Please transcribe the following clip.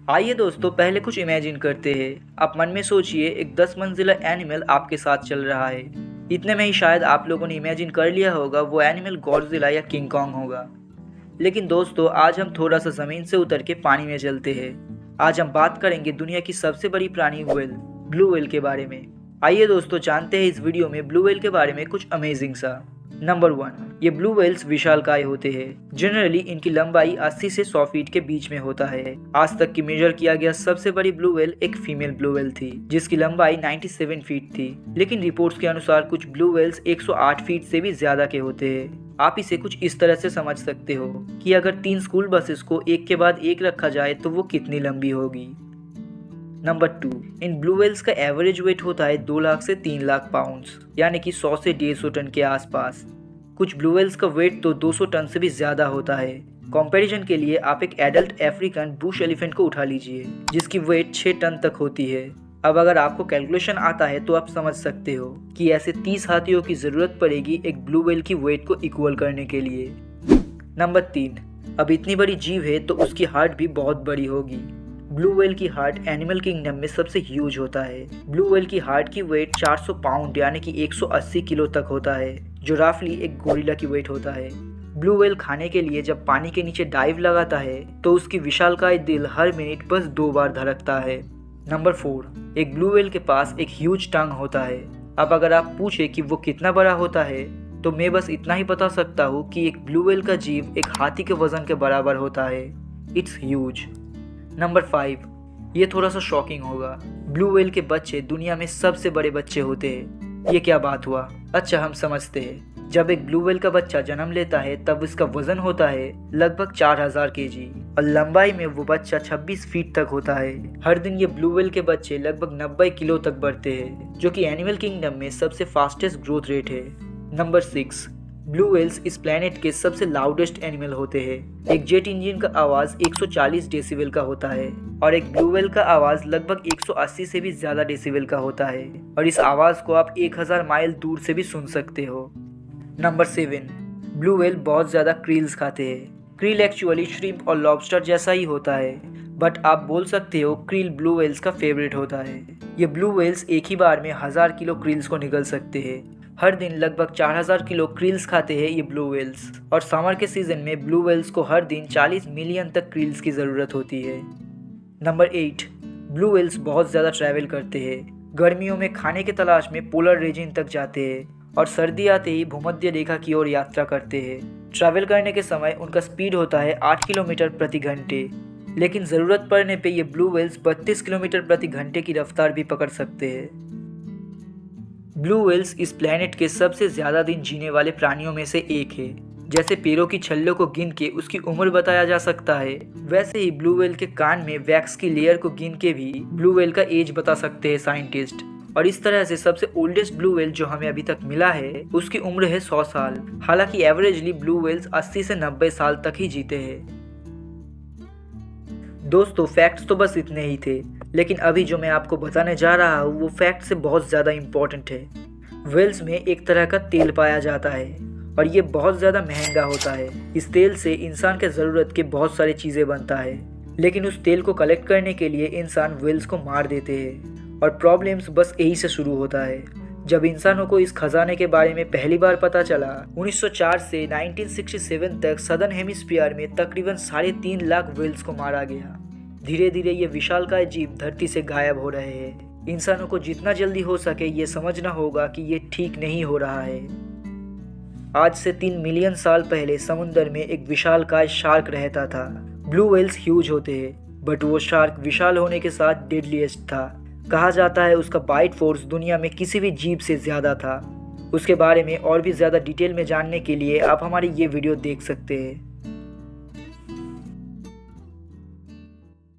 आइए दोस्तों, पहले कुछ इमेजिन करते हैं। आप मन में सोचिए, एक 10 मंजिला एनिमल आपके साथ चल रहा है। इतने में ही शायद आप लोगों ने इमेजिन कर लिया होगा वो एनिमल गॉडजिला या किंग कॉन्ग होगा। लेकिन दोस्तों, आज हम थोड़ा सा ज़मीन से उतर के पानी में चलते हैं। आज हम बात करेंगे दुनिया की सबसे बड़ी प्राणी व्हेल, ब्लू व्हेल के बारे में। आइए दोस्तों, जानते हैं इस वीडियो में ब्लू व्हेल के बारे में कुछ अमेजिंग सा। नंबर 1, ये ब्लू व्हेल्स विशालकाय होते हैं। जनरली इनकी लंबाई 80 से 100 फीट के बीच में होता है। आज तक की मेजर किया गया सबसे बड़ी ब्लू व्हेल एक फीमेल ब्लू व्हेल थी, जिसकी लंबाई 97 फीट थी। लेकिन रिपोर्ट्स के अनुसार कुछ ब्लू व्हेल्स 108 फीट से भी ज्यादा के होते हैं। आप इसे कुछ इस तरह से समझ सकते हो कि अगर 3 स्कूल बसेस को एक के बाद एक रखा जाए तो वो कितनी लंबी होगी। नंबर 2, इन ब्लू व्हेल्स का एवरेज वेट होता है 2 लाख से 3 लाख पाउंड्स, यानी कि 100 से 150 टन के आसपास। कुछ ब्लू व्हेल्स का वेट तो 200 टन से भी ज्यादा होता है। कंपैरिजन के लिए आप एक एडल्ट अफ्रीकन बुश एलिफेंट को उठा लीजिए, जिसकी वेट 6 टन तक होती है। अब अगर आपको कैलकुलेशन आता है तो आप समझ सकते हो कि ऐसे 30 हाथियों की जरूरत पड़ेगी एक ब्लू व्हेल की वेट को इक्वल करने के लिए। नंबर 3, अब इतनी बड़ी जीव है तो उसकी हार्ट भी बहुत बड़ी होगी। ब्लू व्हेल की हार्ट एनिमल किंगडम में सबसे ह्यूज होता है। ब्लू व्हेल की हार्ट की वेट 400 पाउंड यानी कि 180 किलो तक होता है, जो राफली एक गोरिल्ला की वेट होता है। ब्लू व्हेल खाने के लिए जब पानी के नीचे डाइव लगाता है तो उसकी विशालकाय दिल हर मिनट बस 2 बार धड़कता है। नंबर 4, एक ब्लू व्हेल के पास एक ह्यूज टंग होता है। अब अगर आप पूछे कि वो कितना बड़ा होता है तो मैं बस इतना ही बता सकता हूँ कि एक ब्लू व्हेल का जीव एक हाथी के वजन के बराबर होता है। It's huge. नंबर 5, ये थोड़ा सा शॉकिंग होगा। ब्लू व्हेल के बच्चे दुनिया में सबसे बड़े बच्चे होते हैं। ये क्या बात हुआ? अच्छा, हम समझते हैं। जब एक ब्लू व्हेल का बच्चा जन्म लेता है तब इसका वजन होता है लगभग 4000 केजी और लंबाई में वो बच्चा 26 फीट तक होता है। हर दिन ये ब्लू व्हेल के बच्चे लगभग 90 किलो तक बढ़ते हैं, जो कि एनिमल किंगडम में सबसे फास्टेस्ट ग्रोथ रेट है। नंबर 6, ब्लू व्हेल्स इस प्लेनेट के सबसे लाउडेस्ट एनिमल होते हैं। एक जेट इंजन का आवाज 140 डेसिबल का होता है और एक ब्लू व्हेल का आवाज लगभग 180 से भी ज्यादा डेसिबल का होता है, और इस आवाज को आप 1000 माइल दूर से भी सुन सकते हो। नंबर 7, ब्लू व्हेल बहुत ज्यादा क्रील्स खाते हैं। क्रील एक्चुअली श्रिम्प और लॉबस्टर जैसा ही होता है, बट आप बोल सकते हो क्रील ब्लू व्हेल्स का फेवरेट होता है। ये ब्लू व्हेल्स एक ही बार में 1000 किलो क्रील्स को निगल सकते हैं। हर दिन लगभग 4000 किलो क्रील्स खाते हैं ये ब्लू व्हेल्स, और समर के सीजन में ब्लू व्हेल्स को हर दिन 40 मिलियन तक क्रील्स की ज़रूरत होती है। नंबर 8, ब्लू व्हेल्स बहुत ज़्यादा ट्रैवल करते हैं। गर्मियों में खाने की तलाश में पोलर रीजन तक जाते हैं और सर्दी आते ही भूमध्य रेखा की ओर यात्रा करते हैं। ट्रैवल करने के समय उनका स्पीड होता है 8 किलोमीटर प्रति घंटे, लेकिन ज़रूरत पड़ने पर ये ब्लू व्हेल्स 32 किलोमीटर प्रति घंटे की रफ्तार भी पकड़ सकते हैं। ब्लू व्हेल्स इस प्लेनेट के सबसे ज्यादा दिन जीने वाले प्राणियों में से एक है। जैसे पेड़ों की छल्लों को गिन के उसकी उम्र बताया जा सकता है, वैसे ही ब्लू व्हेल के कान में वैक्स की लेयर को गिन के भी ब्लू व्हेल का एज बता सकते हैं साइंटिस्ट। और इस तरह से सबसे ओल्डेस्ट ब्लू व्हेल जो हमें अभी तक मिला है उसकी उम्र है 100 साल। हालांकि एवरेजली ब्लू व्हेल्स 80 से 90 साल तक ही जीते हैं। दोस्तों, फैक्ट्स तो बस इतने ही थे, लेकिन अभी जो मैं आपको बताने जा रहा हूँ वो फैक्ट से बहुत ज़्यादा इम्पोर्टेंट है। व्हेल्स में एक तरह का तेल पाया जाता है और ये बहुत ज़्यादा महंगा होता है। इस तेल से इंसान के ज़रूरत के बहुत सारी चीज़ें बनता है, लेकिन उस तेल को कलेक्ट करने के लिए इंसान व्हेल्स को मार देते हैं, और प्रॉब्लम्स बस यही से शुरू होता है। जब इंसानों को इस खजाने के बारे में पहली बार पता चला, 1904 से 1967 तक सदर्न हेमिस्फीयर में तकरीबन 3.5 लाख व्हेल्स को मारा गया। धीरे धीरे ये विशालकाय जीव धरती से गायब हो रहे हैं। इंसानों को जितना जल्दी हो सके ये समझना होगा कि ये ठीक नहीं हो रहा है। आज से 3 मिलियन साल पहले समुद्र में एक विशालकाय शार्क रहता था। ब्लू व्हेल्स ह्यूज होते हैं, बट वो शार्क विशाल होने के साथ डेडलीस्ट था। कहा जाता है उसका बाइट फोर्स दुनिया में किसी भी जीव से ज्यादा था। उसके बारे में और भी ज्यादा डिटेल में जानने के लिए आप हमारी ये वीडियो देख सकते हैं।